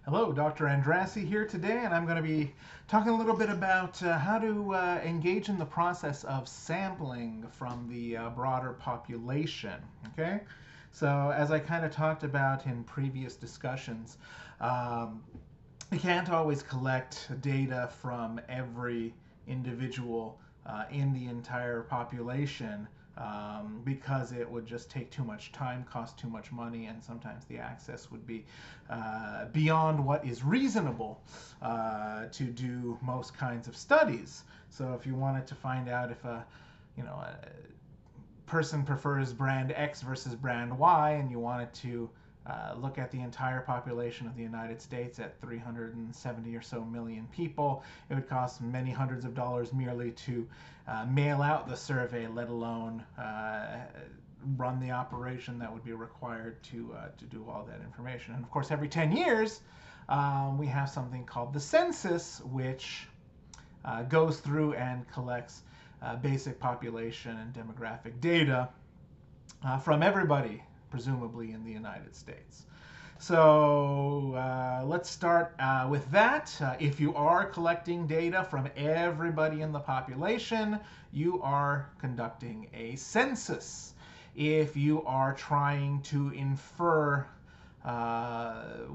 Hello, Dr. Andrassy here today, and I'm going to be talking a little bit about how to engage in the process of sampling from the broader population. Okay, so as I kind of talked about in previous discussions, um, you can't always collect data from every individual in the entire population because it would just take too much time, cost too much money, and sometimes the access would be beyond what is reasonable to do most kinds of studies. So if you wanted to find out if a person prefers brand X versus brand Y, and you wanted to look at the entire population of the United States at 370 or so million people, it would cost many hundreds of dollars merely to mail out the survey, let alone run the operation that would be required to do all that information. And of course, every 10 years, we have something called the census, which goes through and collects basic population and demographic data from everybody, presumably in the United States. So let's start with that. If you are collecting data from everybody in the population, you are conducting a census. If you are trying to infer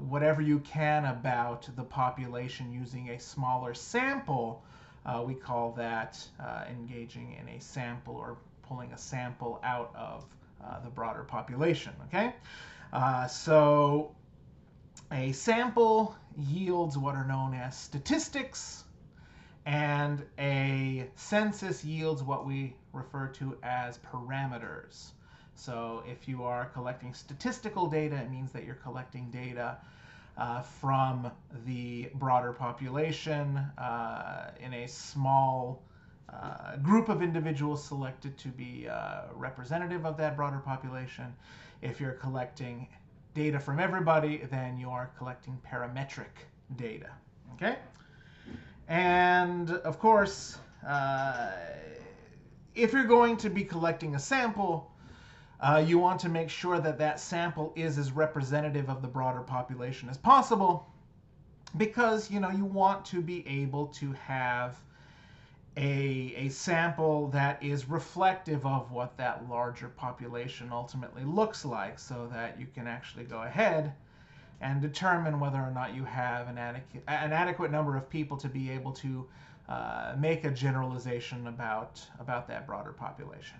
whatever you can about the population using a smaller sample, we call that engaging in a sample or pulling a sample out of the broader population. Okay, so a sample yields what are known as statistics, and a census yields what we refer to as parameters. So if you are collecting statistical data, it means that you're collecting data from the broader population in a small group of individuals selected to be representative of that broader population. If you're collecting data from everybody, then you are collecting parametric data. Okay? And of course, if you're going to be collecting a sample, you want to make sure that that sample is as representative of the broader population as possible, because you want to be able to have a sample that is reflective of what that larger population ultimately looks like, so that you can actually go ahead and determine whether or not you have an adequate number of people to be able to make a generalization about that broader population.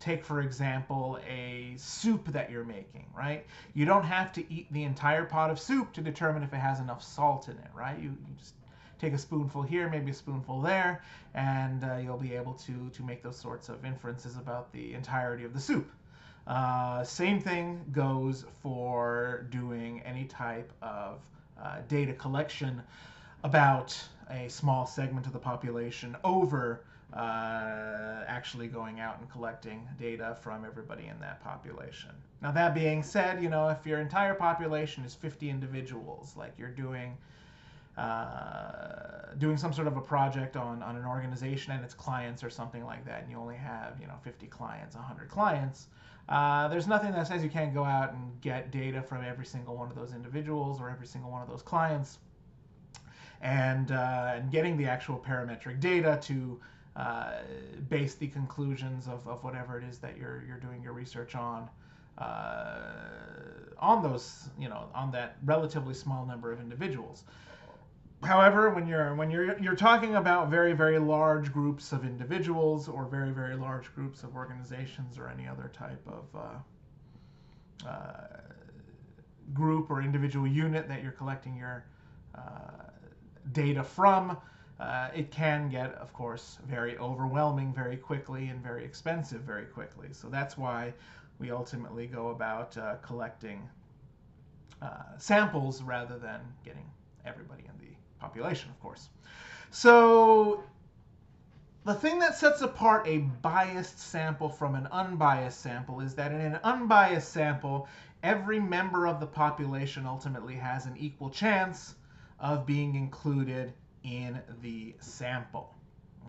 Take, for example, a soup that you're making, right? You don't have to eat the entire pot of soup to determine if it has enough salt in it, right? You just take a spoonful here, maybe a spoonful there, and you'll be able to make those sorts of inferences about the entirety of the soup. Same thing goes for doing any type of data collection about a small segment of the population over actually going out and collecting data from everybody in that population. Now, that being said, if your entire population is 50 individuals, like you're doing some sort of a project on an organization and its clients or something like that, and you only have 50 clients, 100 clients, there's nothing that says you can't go out and get data from every single one of those individuals or every single one of those clients, and getting the actual parametric data to base the conclusions of whatever it is that you're doing your research on those, on that relatively small number of individuals. However, when you're talking about very, very large groups of individuals, or very, very large groups of organizations, or any other type of group or individual unit that you're collecting your data from, it can get, of course, very overwhelming very quickly and very expensive very quickly. So that's why we ultimately go about collecting samples rather than getting everybody in the population, of course. So the thing that sets apart a biased sample from an unbiased sample is that in an unbiased sample, every member of the population ultimately has an equal chance of being included in the sample.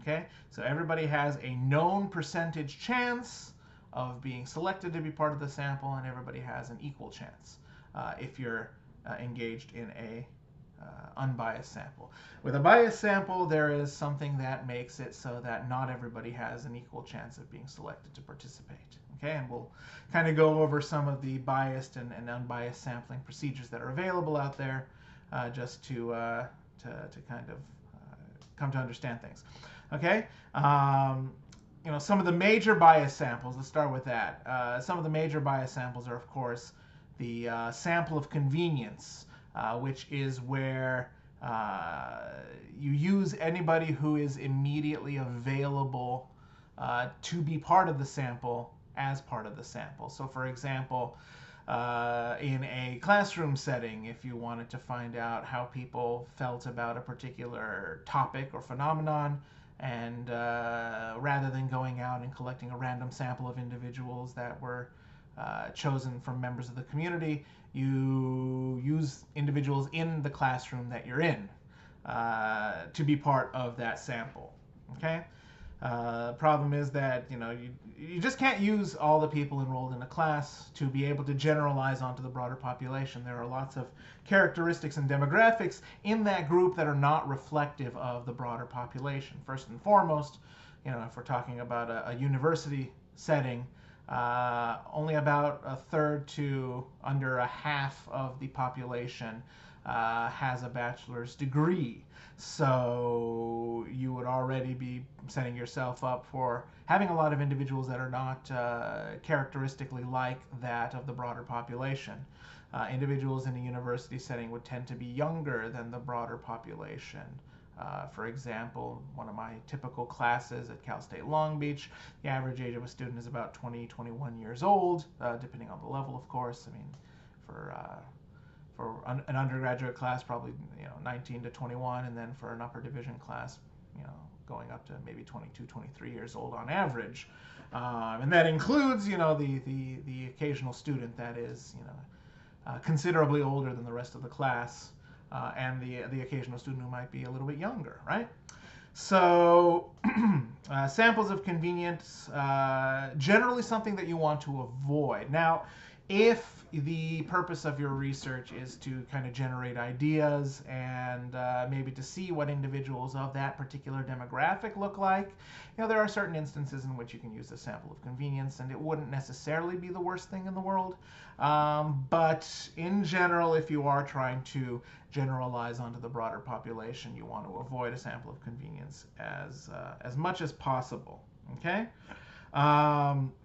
Okay, so everybody has a known percentage chance of being selected to be part of the sample, and everybody has an equal chance if you're engaged in a unbiased sample. With a biased sample, there is something that makes it so that not everybody has an equal chance of being selected to participate. Okay, and we'll kind of go over some of the biased and unbiased sampling procedures that are available out there, just to kind of come to understand things. Okay. Some of the major bias samples, let's start with that. Some of the major bias samples are, of course, the sample of convenience, which is where you use anybody who is immediately available to be part of the sample as part of the sample. So, for example, in a classroom setting, if you wanted to find out how people felt about a particular topic or phenomenon, and rather than going out and collecting a random sample of individuals that were chosen from members of the community, you use individuals in the classroom that you're in to be part of that sample. Okay. Problem is that you just can't use all the people enrolled in a class to be able to generalize onto the broader population. There are lots of characteristics and demographics in that group that are not reflective of the broader population. First and foremost, if we're talking about a university setting, only about a third to under a half of the population has a bachelor's degree. So you would already be setting yourself up for having a lot of individuals that are not characteristically like that of the broader population. Individuals in a university setting would tend to be younger than the broader population. For example, one of my typical classes at Cal State Long Beach, the average age of a student is about 20, 21 years old, depending on the level, of course. I mean, for an undergraduate class, probably 19 to 21, and then for an upper division class, going up to maybe 22, 23 years old on average. And that includes, the occasional student that is, considerably older than the rest of the class, and the occasional student who might be a little bit younger, right? So samples of convenience, generally something that you want to avoid. Now, if the purpose of your research is to kind of generate ideas and maybe to see what individuals of that particular demographic look like, there are certain instances in which you can use a sample of convenience, and it wouldn't necessarily be the worst thing in the world. But in general, if you are trying to generalize onto the broader population, you want to avoid a sample of convenience as much as possible. Okay.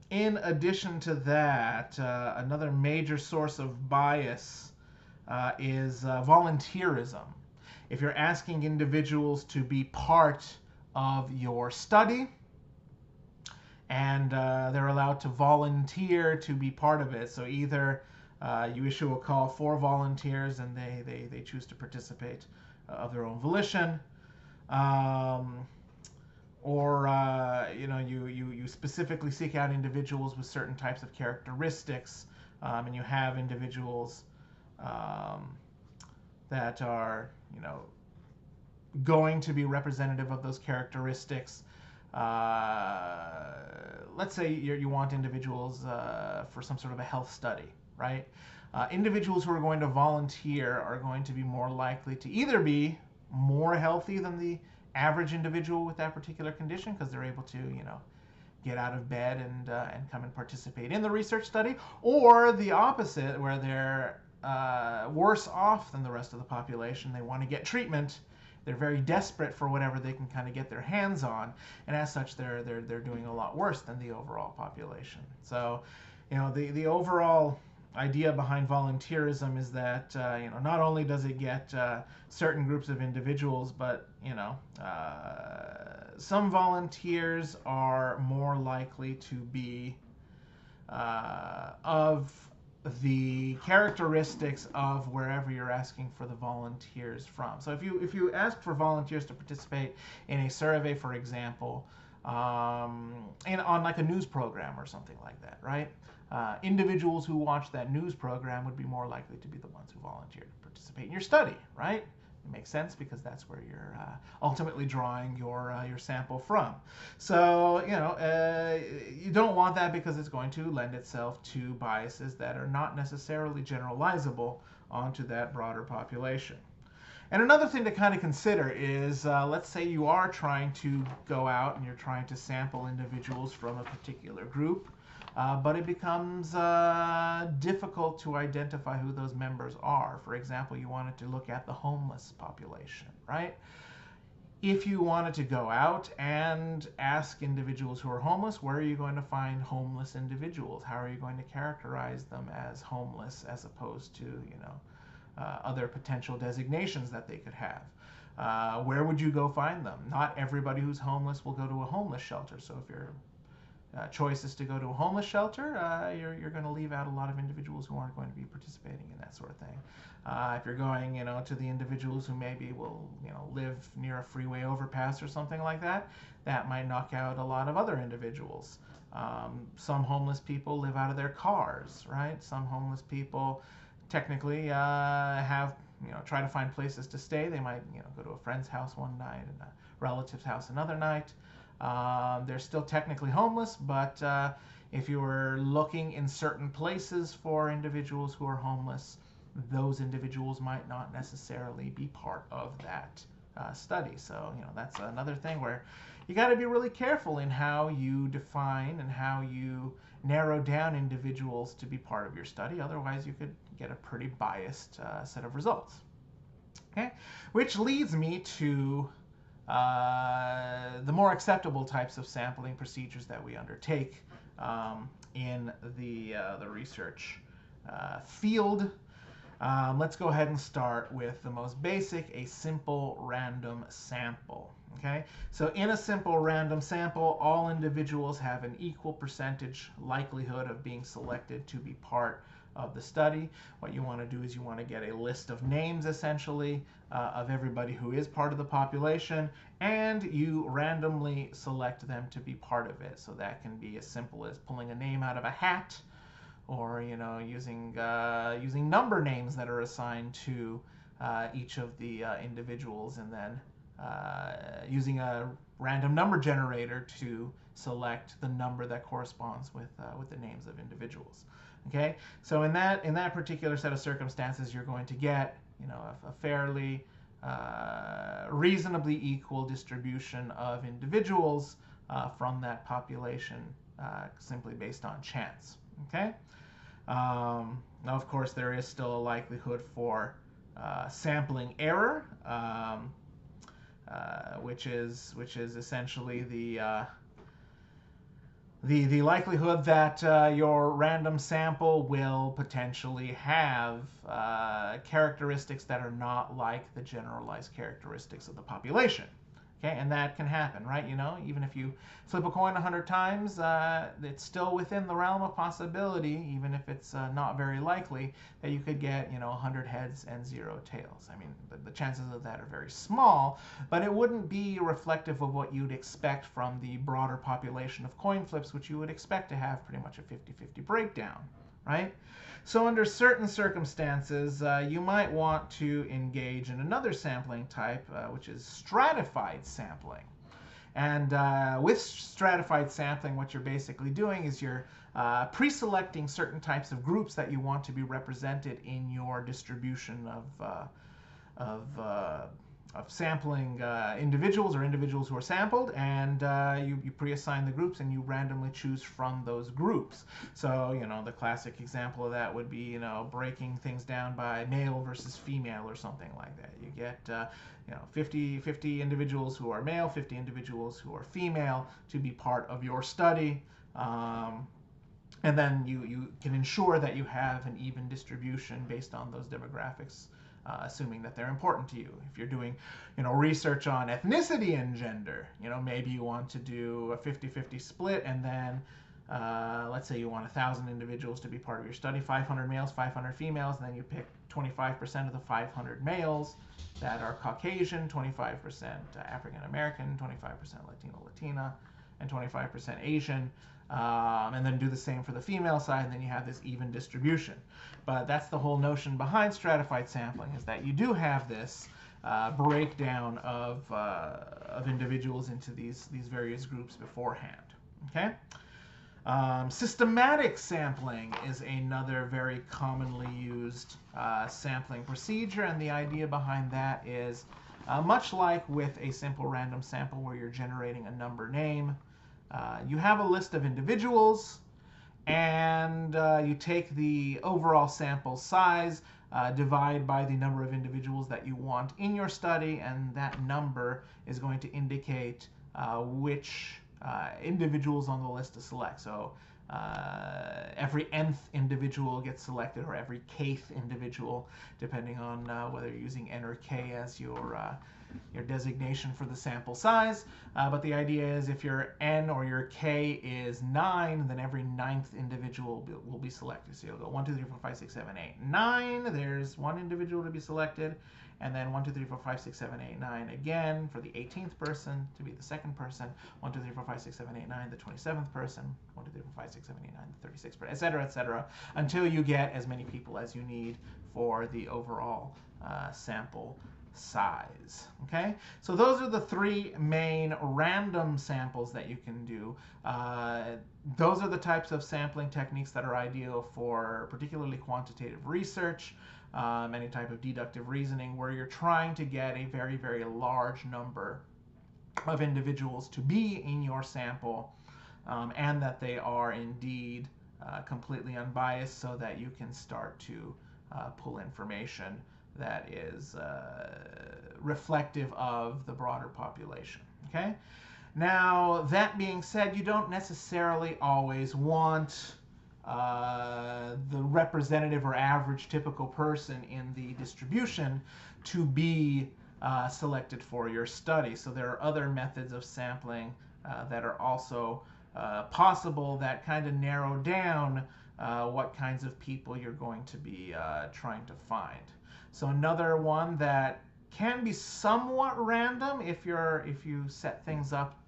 In addition to that, another major source of bias is volunteerism. If you're asking individuals to be part of your study and they're allowed to volunteer to be part of it, so either you issue a call for volunteers and they choose to participate of their own volition, or you specifically seek out individuals with certain types of characteristics, and you have individuals that are going to be representative of those characteristics. Let's say you want individuals for some sort of a health study, right? Individuals who are going to volunteer are going to be more likely to either be more healthy than the average individual with that particular condition, because they're able to get out of bed and come and participate in the research study, or the opposite, where they're worse off than the rest of the population. They want to get treatment. They're very desperate for whatever they can kind of get their hands on, and as such, they're doing a lot worse than the overall population. So, the overall idea behind volunteerism is that not only does it get certain groups of individuals, but some volunteers are more likely to be of the characteristics of wherever you're asking for the volunteers from. So if you ask for volunteers to participate in a survey, for example, on like a news program or something like that, right? Individuals who watch that news program would be more likely to be the ones who volunteer to participate in your study, right? It makes sense because that's where you're ultimately drawing your sample from. So you don't want that, because it's going to lend itself to biases that are not necessarily generalizable onto that broader population. And another thing to kind of consider is, let's say you are trying to go out and you're trying to sample individuals from a particular group, but it becomes difficult to identify who those members are. For example, you wanted to look at the homeless population, right? If you wanted to go out and ask individuals who are homeless, where are you going to find homeless individuals? How are you going to characterize them as homeless as opposed to, other potential designations that they could have? Where would you go find them? Not everybody who's homeless will go to a homeless shelter. So if your choice is to go to a homeless shelter, you're going to leave out a lot of individuals who aren't going to be participating in that sort of thing. If you're going, to the individuals who maybe will, live near a freeway overpass or something like that, that might knock out a lot of other individuals. Some homeless people live out of their cars, right? Some homeless people technically have, try to find places to stay. They might, go to a friend's house one night and a relative's house another night. They're still technically homeless, but if you were looking in certain places for individuals who are homeless, those individuals might not necessarily be part of that study. So, that's another thing where you got to be really careful in how you define and how you narrow down individuals to be part of your study. Otherwise, you could get a pretty biased set of results. Okay, which leads me to the more acceptable types of sampling procedures that we undertake in the research field. Let's go ahead and start with the most basic, a simple random sample. Okay, so in a simple random sample, all individuals have an equal percentage likelihood of being selected to be part of the study. What you want to do is you want to get a list of names, essentially, of everybody who is part of the population, and you randomly select them to be part of it. So that can be as simple as pulling a name out of a hat, or using number names that are assigned to each of the individuals, and then using a random number generator to select the number that corresponds with the names of individuals. Okay, so in that particular set of circumstances, you're going to get a fairly reasonably equal distribution of individuals from that population, simply based on chance. Okay. Now, of course, there is still a likelihood for sampling error, which is essentially the likelihood that your random sample will potentially have characteristics that are not like the generalized characteristics of the population. Okay, and that can happen, right? Even if you flip a coin 100 times, it's still within the realm of possibility, even if it's not very likely, that you could get, 100 heads and 0 tails. I mean, the chances of that are very small, but it wouldn't be reflective of what you'd expect from the broader population of coin flips, which you would expect to have pretty much a 50-50 breakdown, right? So under certain circumstances, you might want to engage in another sampling type, which is stratified sampling. And with stratified sampling, what you're basically doing is you're pre-selecting certain types of groups that you want to be represented in your distribution of sampling individuals or individuals who are sampled, and you pre-assign the groups and you randomly choose from those groups. So, the classic example of that would be, breaking things down by male versus female or something like that. You get, 50 individuals who are male, 50 individuals who are female to be part of your study. And then you can ensure that you have an even distribution based on those demographics, assuming that they're important to you. If you're doing, research on ethnicity and gender, maybe you want to do a 50-50 split, and then let's say you want 1,000 individuals to be part of your study, 500 males, 500 females, and then you pick 25% of the 500 males that are Caucasian, 25% African American, 25% Latino, Latina, and 25% Asian. And then do the same for the female side, and then you have this even distribution. But that's the whole notion behind stratified sampling, is that you do have this breakdown of individuals into these various groups beforehand. Okay. Systematic sampling is another very commonly used sampling procedure, and the idea behind that is much like with a simple random sample where you're generating a number name. You have a list of individuals, and you take the overall sample size, divide by the number of individuals that you want in your study, and that number is going to indicate which individuals on the list to select. So every nth individual gets selected, or every kth individual, depending on whether you're using n or k as your designation for the sample size. But the idea is if your n or your k is 9, then every 9th individual will be selected. So you'll go 1, 2, 3, 4, 5, 6, 7, 8, 9. There's one individual to be selected. And then 1, 2, 3, 4, 5, 6, 7, 8, 9 again for the 18th person to be the second person. 1, 2, 3, 4, 5, 6, 7, 8, 9, the 27th person. 1, 2, 3, 4, 5, 6, 7, 8, 9, the 36th person, et cetera, until you get as many people as you need for the overall sample size. Okay, so those are the 3 main random samples that you can do. Those are the types of sampling techniques that are ideal for particularly quantitative research, any type of deductive reasoning, where you're trying to get a very, very large number of individuals to be in your sample, and that they are indeed completely unbiased, so that you can start to pull information that is reflective of the broader population. Okay? Now, that being said, you don't necessarily always want the representative or average typical person in the distribution to be selected for your study. So there are other methods of sampling that are also possible that kind of narrow down what kinds of people you're going to be trying to find. So another one that can be somewhat random if you set things up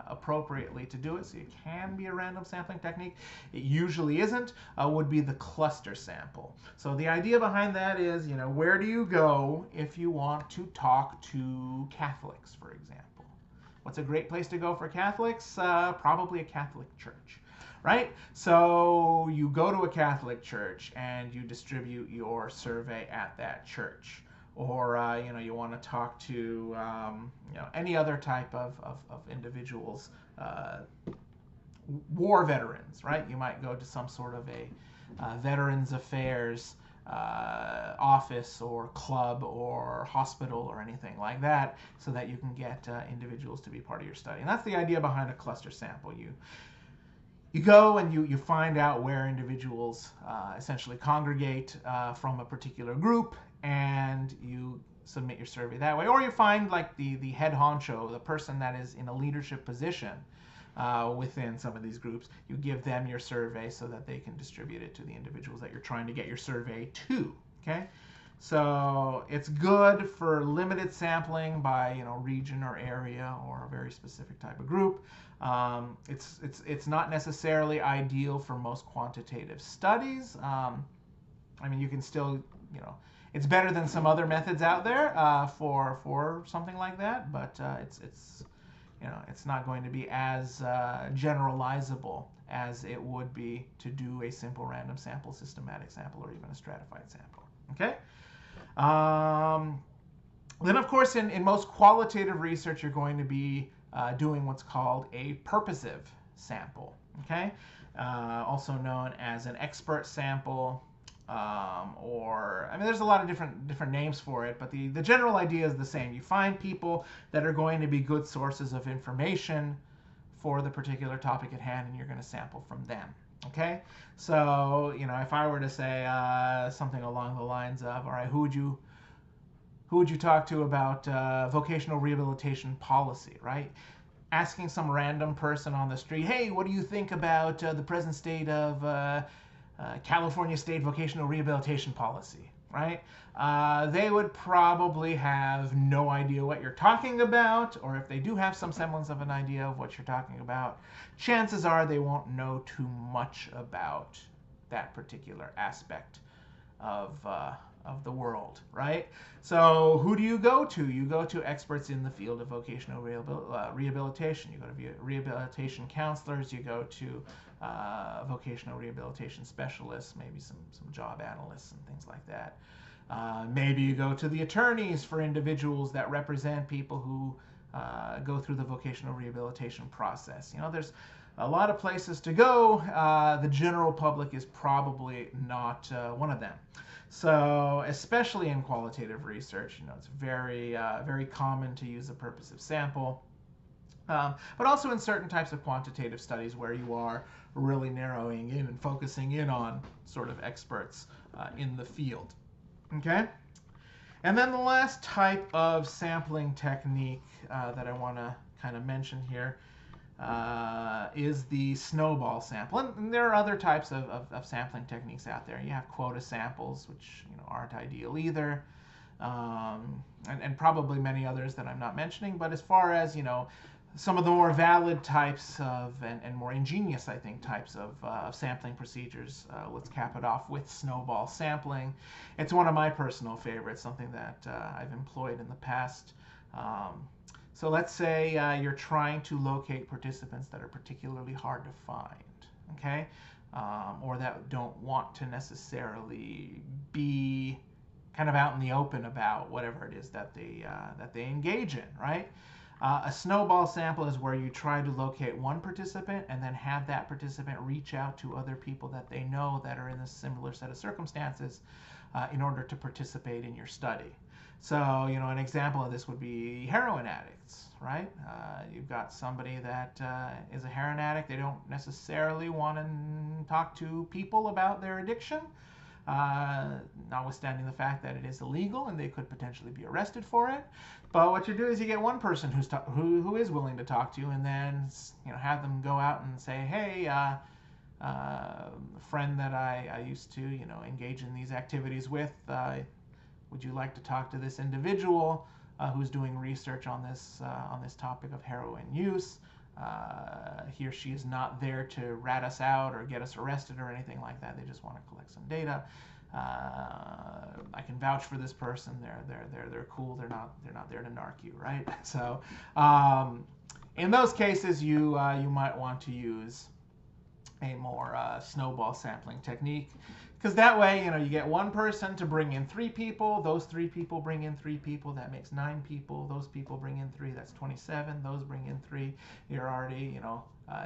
appropriately to do it, so it can be a random sampling technique. It usually isn't, would be the cluster sample. So the idea behind that is, where do you go if you want to talk to Catholics, for example? What's a great place to go for Catholics? Probably a Catholic church. Right? So you go to a Catholic church and you distribute your survey at that church. Or you want to talk to any other type of individuals, war veterans, right? You might go to some sort of a Veterans Affairs office or club or hospital or anything like that, so that you can get individuals to be part of your study. And that's the idea behind a cluster sample. You go and you find out where individuals essentially congregate from a particular group, and you submit your survey that way. Or you find like the head honcho, the person that is in a leadership position within some of these groups. You give them your survey so that they can distribute it to the individuals that you're trying to get your survey to. Okay? So it's good for limited sampling by region or area or a very specific type of group. It's not necessarily ideal for most quantitative studies. I mean, you can still, it's better than some other methods out there for something like that, but it's not going to be as generalizable as it would be to do a simple random sample, systematic sample, or even a stratified sample. Okay? Then, of course, in most qualitative research, you're going to be doing what's called a purposive sample. Okay? Also known as an expert sample, there's a lot of different names for it, but the general idea is the same. You find people that are going to be good sources of information for the particular topic at hand, and you're going to sample from them. Okay? So, if I were to say something along the lines of, all right, who would you talk to about vocational rehabilitation policy, right? Asking some random person on the street, hey, what do you think about the present state of California State Vocational Rehabilitation Policy, right? They would probably have no idea what you're talking about, or if they do have some semblance of an idea of what you're talking about, chances are they won't know too much about that particular aspect of of the world, right? So who do you go to? You go to experts in the field of vocational rehabilitation. You go to rehabilitation counselors. You go to vocational rehabilitation specialists, maybe some job analysts and things like that. Maybe you go to the attorneys for individuals that represent people who go through the vocational rehabilitation process. You know, there's a lot of places to go. The general public is probably not one of them. So, especially in qualitative research, you know, it's very common to use a purposive sample. But also in certain types of quantitative studies where you are really narrowing in and focusing in on sort of experts in the field. Okay? And then the last type of sampling technique that I want to kind of mention here is the snowball sample. And there are other types of sampling techniques out there. You have quota samples, which aren't ideal either, and probably many others that I'm not mentioning. But as far as some of the more valid types of and more ingenious, I think, types of sampling procedures. Let's cap it off with snowball sampling. It's one of my personal favorites, something that I've employed in the past. So let's say you're trying to locate participants that are particularly hard to find, okay? Or that don't want to necessarily be kind of out in the open about whatever it is that they engage in, right? A snowball sample is where you try to locate one participant and then have that participant reach out to other people that they know that are in a similar set of circumstances in order to participate in your study. So, an example of this would be heroin addicts, right? You've got somebody that is a heroin addict. They don't necessarily want to talk to people about their addiction, notwithstanding the fact that it is illegal and they could potentially be arrested for it. But what you do is you get one person who is willing to talk to you, and then have them go out and say, hey, a friend that I used to engage in these activities with, would you like to talk to this individual who's doing research on this topic of heroin use? He or she is not there to rat us out or get us arrested or anything like that. They just want to collect some data. I can vouch for this person. They're cool. They're not there to narc you, right? So in those cases, you might want to use a more snowball sampling technique, because that way you get one person to bring in 3 people. Those 3 people bring in 3 people. That makes 9 people. Those people bring in 3. That's 27. Those bring in 3. You're already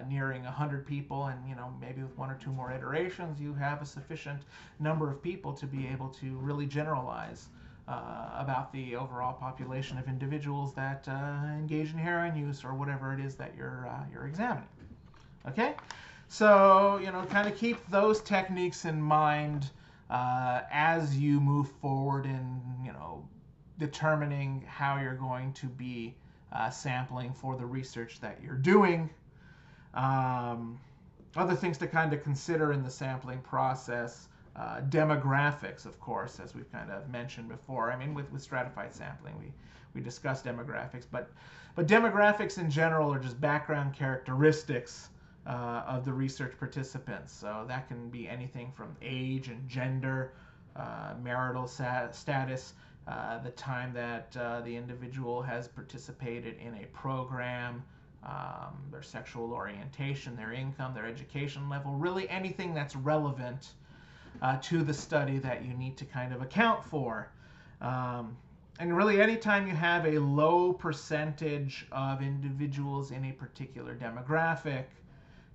nearing 100 people, and maybe with 1 or 2 more iterations, you have a sufficient number of people to be able to really generalize about the overall population of individuals that engage in heroin use or whatever it is that you're examining. Okay. So, kind of keep those techniques in mind as you move forward in, determining how you're going to be sampling for the research that you're doing. Other things to kind of consider in the sampling process, demographics, of course, as we've kind of mentioned before. I mean, with stratified sampling, we discussed demographics, but demographics in general are just background characteristics of the research participants. So that can be anything from age and gender, marital status, the time that the individual has participated in a program, their sexual orientation, their income, their education level, really anything that's relevant to the study that you need to kind of account for. And really anytime you have a low percentage of individuals in a particular demographic,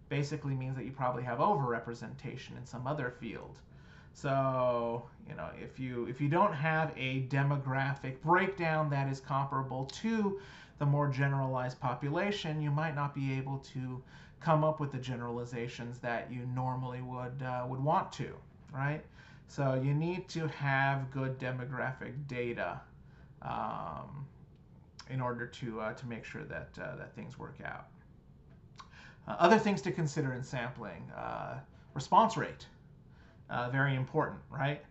basically means that you probably have overrepresentation in some other field. So, if you don't have a demographic breakdown that is comparable to the more generalized population, you might not be able to come up with the generalizations that you normally would want to, right? So you need to have good demographic data in order to make sure that things work out. Other things to consider in sampling, response rate, very important, right?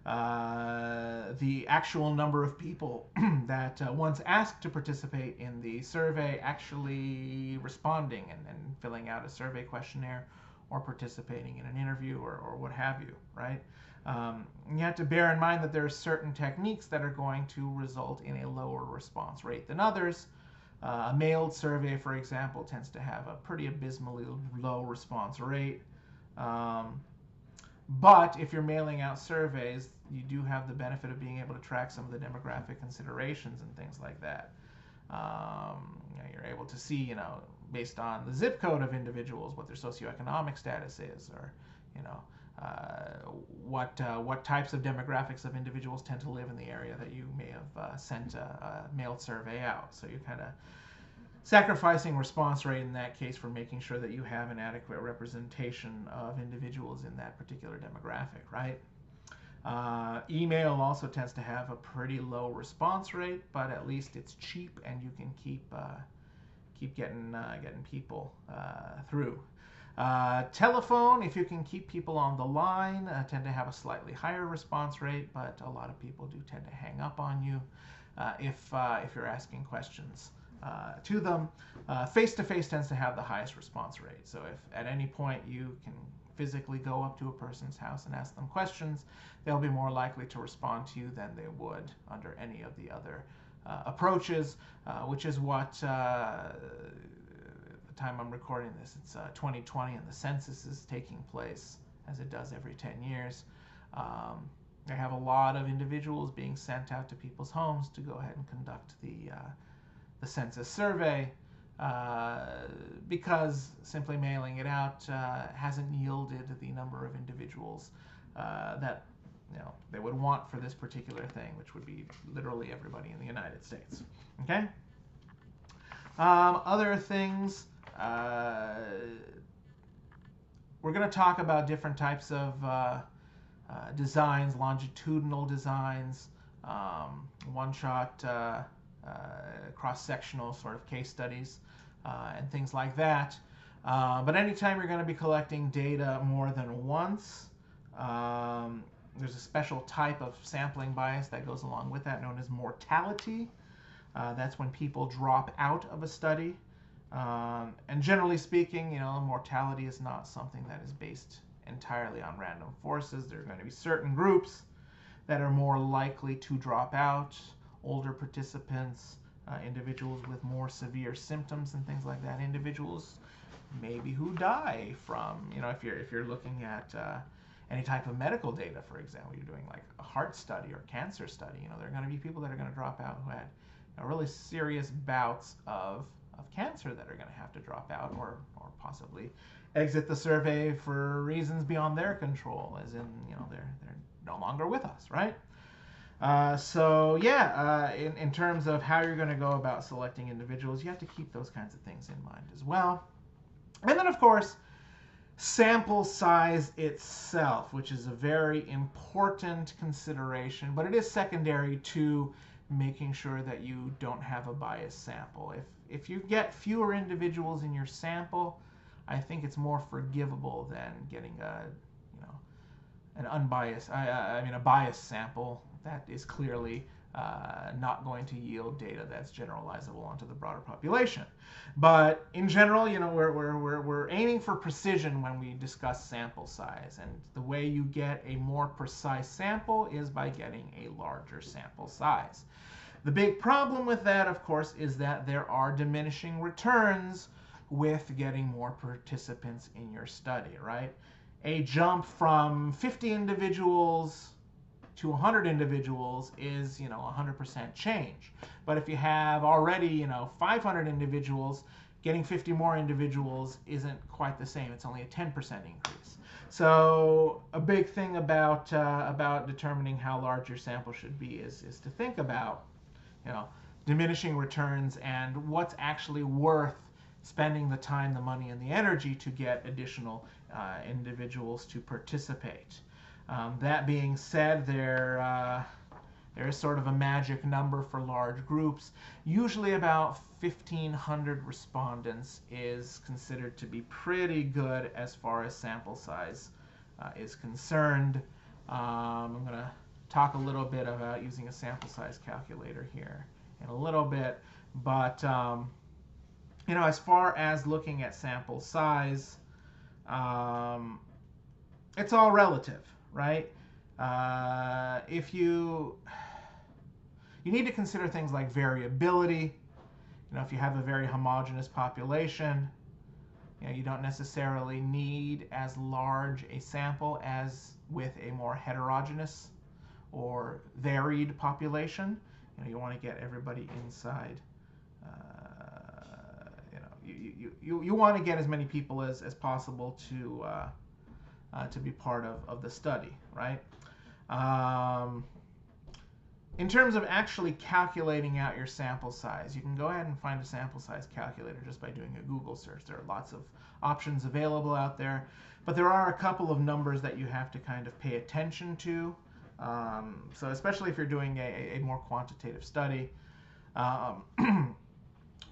The actual number of people that once asked to participate in the survey actually responding and filling out a survey questionnaire or participating in an interview or what have you, right? You have to bear in mind that there are certain techniques that are going to result in a lower response rate than others. A mailed survey, for example, tends to have a pretty abysmally low response rate. But if you're mailing out surveys, you do have the benefit of being able to track some of the demographic considerations and things like that. You're able to see, based on the zip code of individuals, what their socioeconomic status is, or, what types of demographics of individuals tend to live in the area that you may have sent a mailed survey out. So you're kind of sacrificing response rate in that case for making sure that you have an adequate representation of individuals in that particular demographic, right? Email also tends to have a pretty low response rate, but at least it's cheap and you can keep getting people through. Telephone, if you can keep people on the line, tend to have a slightly higher response rate, but a lot of people do tend to hang up on you if you're asking questions to them. Face-to-face tends to have the highest response rate. So if at any point you can physically go up to a person's house and ask them questions, they'll be more likely to respond to you than they would under any of the other approaches, which is what, the time I'm recording this, it's 2020 and the census is taking place as it does every 10 years. They have a lot of individuals being sent out to people's homes to go ahead and conduct the census survey, because simply mailing it out hasn't yielded the number of individuals that they would want for this particular thing, which would be literally everybody in the United States. Okay. Other things, we're going to talk about different types of designs, longitudinal designs, one-shot, cross-sectional sort of case studies, and things like that. But anytime you're going to be collecting data more than once, there's a special type of sampling bias that goes along with that, known as mortality. That's when people drop out of a study. And generally speaking, mortality is not something that is based entirely on random forces. There are going to be certain groups that are more likely to drop out: older participants, individuals with more severe symptoms and things like that, individuals maybe who die from, if you're looking at any type of medical data, for example, you're doing like a heart study or cancer study, there are going to be people that are going to drop out who had really serious bouts of cancer that are going to have to drop out or possibly exit the survey for reasons beyond their control, as in, they're no longer with us, right? In terms of how you're going to go about selecting individuals, you have to keep those kinds of things in mind as well. And then, of course, sample size itself, which is a very important consideration, but it is secondary to making sure that you don't have a biased sample. If you get fewer individuals in your sample, I think it's more forgivable than getting an unbiased, a biased sample that is clearly not going to yield data that's generalizable onto the broader population. But in general, we're aiming for precision when we discuss sample size, and the way you get a more precise sample is by getting a larger sample size. The big problem with that, of course, is that there are diminishing returns with getting more participants in your study, right? A jump from 50 individuals to 100 individuals is, 100% change. But if you have already, 500 individuals, getting 50 more individuals isn't quite the same. It's only a 10% increase. So a big thing about determining how large your sample should be is to think about, diminishing returns and what's actually worth spending the time, the money, and the energy to get additional individuals to participate. That being said, there is sort of a magic number for large groups. Usually about 1,500 respondents is considered to be pretty good as far as sample size is concerned. I'm going to talk a little bit about using a sample size calculator here in a little bit. But, as far as looking at sample size, it's all relative, right? If you need to consider things like variability. If you have a very homogeneous population, you don't necessarily need as large a sample as with a more heterogeneous or varied population. You want to get everybody inside. You want to get as many people as possible to be part of the study, right? In terms of actually calculating out your sample size, you can go ahead and find a sample size calculator just by doing a Google search. There are lots of options available out there, but there are a couple of numbers that you have to kind of pay attention to. So especially if you're doing a more quantitative study,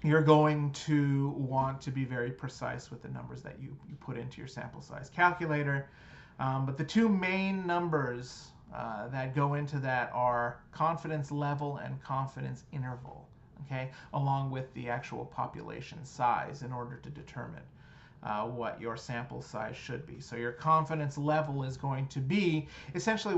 you're going to want to be very precise with the numbers that you put into your sample size calculator. But the two main numbers that go into that are confidence level and confidence interval, okay, along with the actual population size in order to determine what your sample size should be. So your confidence level is going to be essentially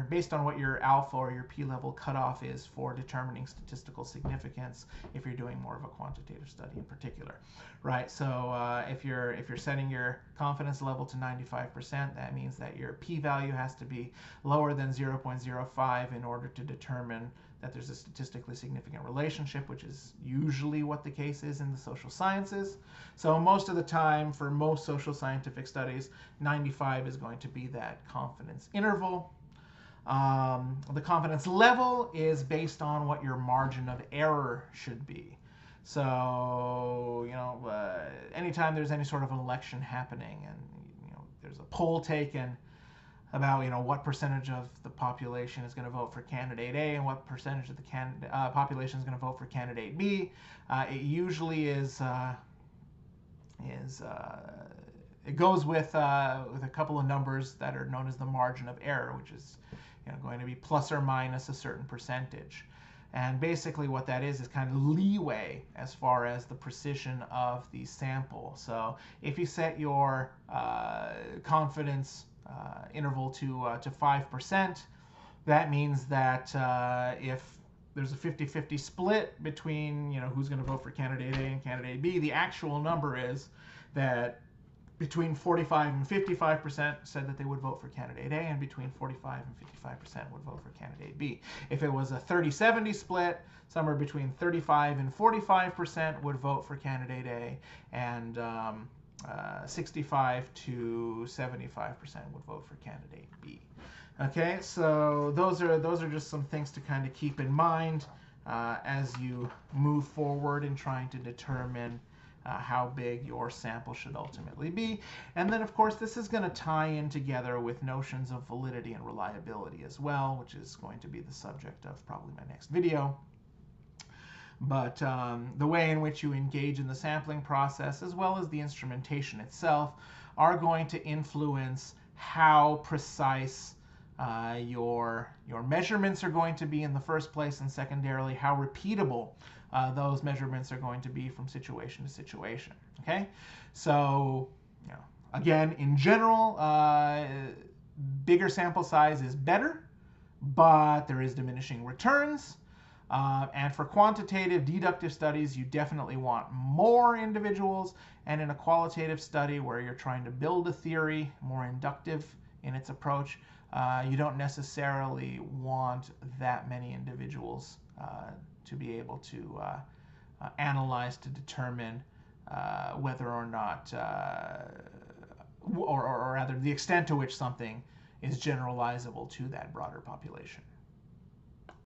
based on what your alpha or your p-level cutoff is for determining statistical significance if you're doing more of a quantitative study in particular, right? So if you're setting your confidence level to 95%, that means that your p-value has to be lower than 0.05 in order to determine that there's a statistically significant relationship, which is usually what the case is in the social sciences. So most of the time, for most social scientific studies, 95 is going to be that confidence interval. The confidence level is based on what your margin of error should be. So, anytime there's any sort of an election happening and there's a poll taken about what percentage of the population is going to vote for candidate A and what percentage of the population is going to vote for candidate B. It usually it goes with a couple of numbers that are known as the margin of error, which is going to be plus or minus a certain percentage. And basically what that is kind of leeway as far as the precision of the sample. So if you set your confidence interval to 5%, that means that if there's a 50-50 split between who's going to vote for candidate A and candidate B, the actual number is that between 45 and 55% said that they would vote for candidate A, and between 45 and 55% would vote for candidate B. If it was a 30-70 split, somewhere between 35 and 45% would vote for candidate A, and 65 to 75% would vote for candidate B. Okay, so those are just some things to kind of keep in mind as you move forward in trying to determine how big your sample should ultimately be. And then, of course, this is going to tie in together with notions of validity and reliability as well, which is going to be the subject of probably my next video. But the way in which you engage in the sampling process, as well as the instrumentation itself, are going to influence how precise your measurements are going to be in the first place, and secondarily, how repeatable those measurements are going to be from situation to situation. Okay, so again, in general, bigger sample size is better, but there is diminishing returns. And for quantitative deductive studies, you definitely want more individuals. And in a qualitative study where you're trying to build a theory, more inductive in its approach, you don't necessarily want that many individuals to be able to analyze to determine whether or not, or rather the extent to which something is generalizable to that broader population.